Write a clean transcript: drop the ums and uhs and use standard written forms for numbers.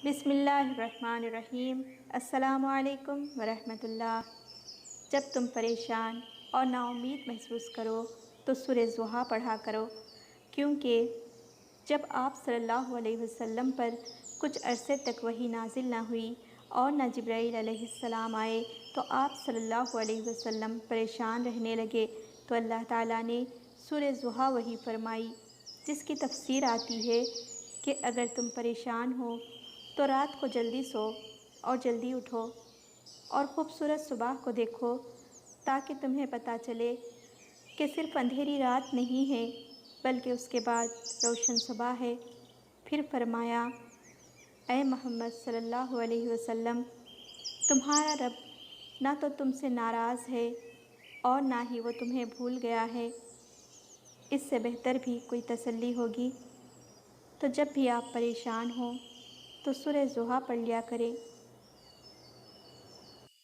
بسم اللہ الرحمن الرحیم۔ السلام علیکم ورحمۃ اللہ۔ جب تم پریشان اور نا امید محسوس کرو تو سورہ ضحیٰ پڑھا کرو، کیونکہ جب آپ صلی اللہ علیہ وسلم پر کچھ عرصے تک وحی نازل نہ ہوئی اور نہ جبرائیل علیہ السلام آئے تو آپ صلی اللہ علیہ وسلم پریشان رہنے لگے، تو اللہ تعالیٰ نے سورہ ضحیٰ وحی فرمائی، جس کی تفسیر آتی ہے کہ اگر تم پریشان ہو تو رات کو جلدی سو اور جلدی اٹھو اور خوبصورت صبح کو دیکھو، تاکہ تمہیں پتہ چلے کہ صرف اندھیری رات نہیں ہے بلکہ اس کے بعد روشن صبح ہے۔ پھر فرمایا، اے محمد صلی اللہ علیہ وسلم، تمہارا رب نہ تو تم سے ناراض ہے اور نہ ہی وہ تمہیں بھول گیا ہے۔ اس سے بہتر بھی کوئی تسلی ہوگی؟ تو جب بھی آپ پریشان ہوں تو سورہ ضحیٰ پڑھ لیا کریں۔